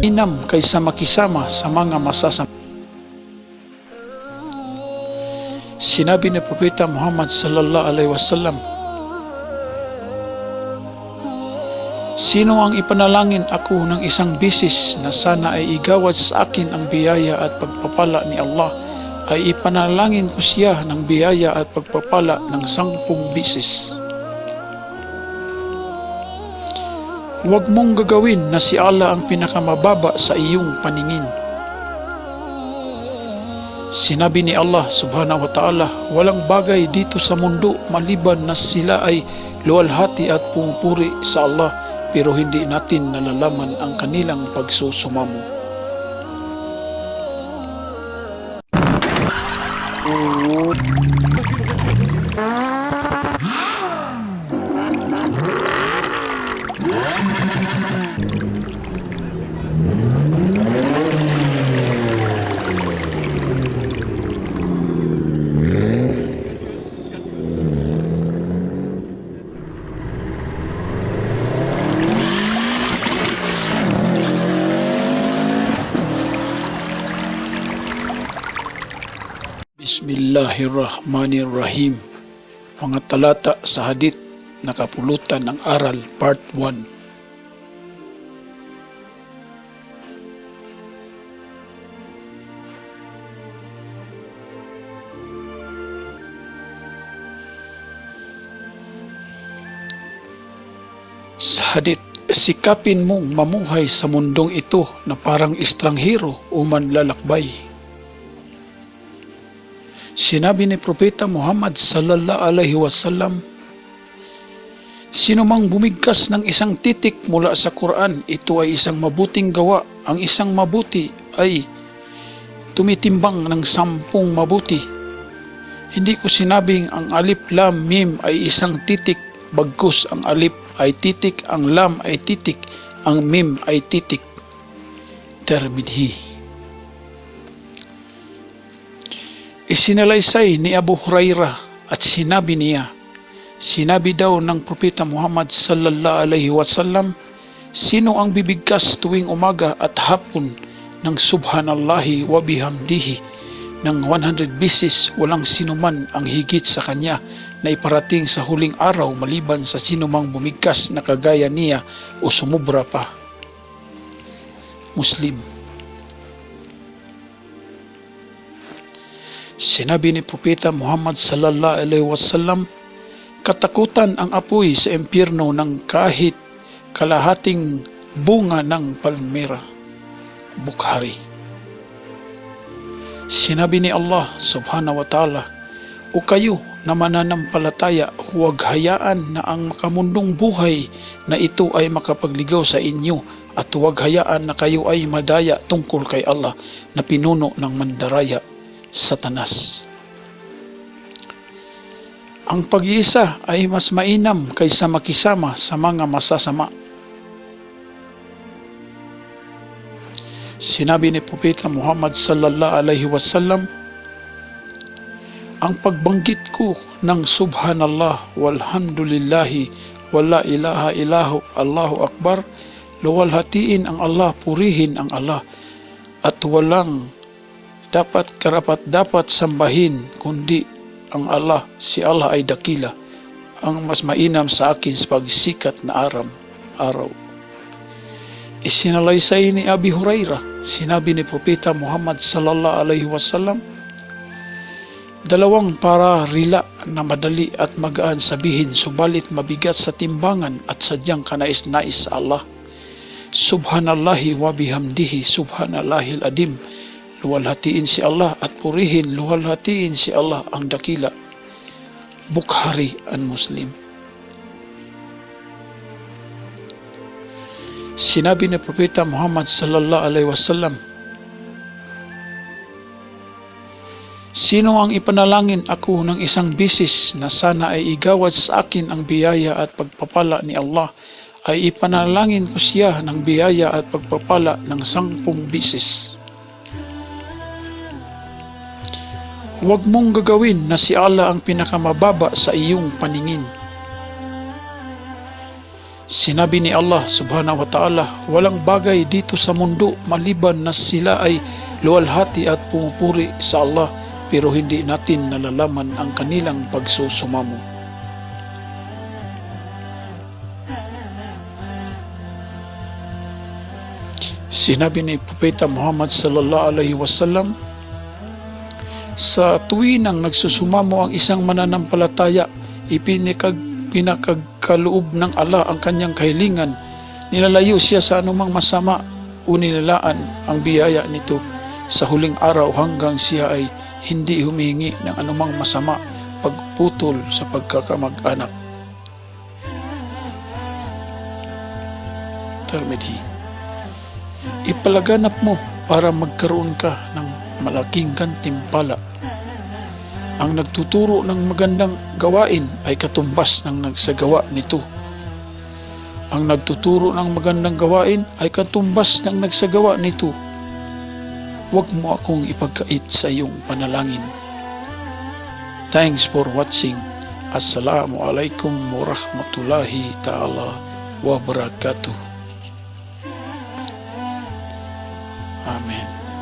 inam kaysa makisama sa mga masasama. Sinabi ni Propeta Muhammad sallallahu alaihi wasallam, sino ang ipanalangin ako ng isang bisis na sana ay igawad sa akin ang biyaya at pagpapala ni Allah, ay ipanalangin ko siya ng biyaya at pagpapala ng 10 bisis. Huwag mong gagawin na si Allah ang pinakamababa sa iyong paningin. Sinabi ni Allah subhanahu wa ta'ala, walang bagay dito sa mundo maliban na sila ay luwalhati at pumupuri sa Allah, pero hindi natin nalalaman ang kanilang pagsusumamo. Bismillahirrahmanirrahim. Mga talata sa hadith na kapulutan ng aral, part 1. Sa hadith, sikapin mong mamuhay sa mundong ito na parang estranghero o manlalakbay. Sinabi ni Propeta Muhammad sallallahu alaihi wasallam, sino mang bumigkas ng isang titik mula sa Quran, ito ay isang mabuting gawa. Ang isang mabuti ay tumitimbang ng 10 mabuti. Hindi ko sinabing ang alif lam mim ay isang titik, bagkus ang alif ay titik, ang lam ay titik, ang mim ay titik. Tirmidhi. Isinalaysay ni Abu Hurairah at sinabi niya, sinabi daw ng Propeta Muhammad sallallahu alaihi wasallam, sino ang bibigkas tuwing umaga at hapon ng subhanallahi wa bihamdihi ng 100 bisis, walang sinuman ang higit sa kanya na iparating sa huling araw maliban sa sinumang bumigkas na kagaya niya o sumubra pa. Muslim. Sinabi ni Propeta Muhammad sallallahu alaihi wasallam, katakutan ang apoy sa impyerno ng kahit kalahating bunga ng palmera. Bukhari. Sinabi ni Allah subhanahu wa ta'ala, o kayo na mananampalataya, huwag hayaan na ang makamundong buhay na ito ay makapagligaw sa inyo, at huwag hayaan na kayo ay madaya tungkol kay Allah na pinuno ng mandaraya, Satanas. Ang pag-iisa ay mas mainam kaysa makisama sa mga masasama. Sinabi ni Propeta Muhammad sallallahu alaihi wasallam, ang pagbanggit ko ng subhanallah walhamdulillahi wala ilaha illahu Allahu akbar, luwalhatiin ang Allah, purihin ang Allah, at walang dapat sambahin kundi ang Allah. Si Allah ay dakila, ang mas mainam sa akin sa pagsikat na araw. Isinalaysay ni Abi Hurairah, sinabi ni Propeta Muhammad sallallahu alaihi wasallam, dalawang pararila na madali at magaan sabihin, subalit mabigat sa timbangan at sadyang kanais-nais sa Allah. Subhanallahi wa bihamdihi, subhanallahil adim. Luwalhatiin si Allah at purihin, luwalhatiin si Allah ang dakila. Bukhari and Muslim. Sinabi ni Propeta Muhammad sallallahu alaihi wasallam, sino ang ipanalangin ako ng isang bisis na sana ay igawad sa akin ang biyaya at pagpapala ni Allah, ay ipanalangin ko siya ng biyaya at pagpapala ng 10 bisis. Huwag mong gagawin na si Allah ang pinakamababa sa iyong paningin. Sinabi ni Allah subhanahu wa ta'ala, walang bagay dito sa mundo maliban na sila ay luwalhati at pumupuri sa Allah, pero hindi natin nalalaman ang kanilang pagsusumamo. Sinabi ni Propeta Muhammad sallallahu alaihi wasallam, sa tuwinang nagsusumamo ang isang mananampalataya, pinakagkaloob ng Allah ang kanyang kahilingan, nilalayo siya sa anumang masama o nilalaan ang biyaya nito sa huling araw hanggang siya ay hindi humihingi ng anumang masama pagputol sa pagkakamag-anak. Tirmidhi. Ipalaganap mo para magkaroon ka ng malaking gantimpala. Ang nagtuturo ng magandang gawain ay katumbas ng nagsagawa nito. Ang nagtuturo ng magandang gawain ay katumbas ng nagsagawa nito. Huwag mo akong ipagkait sa iyong panalangin. Thanks for watching. Assalamualaikum warahmatullahi ta'ala wabarakatuh. Amen.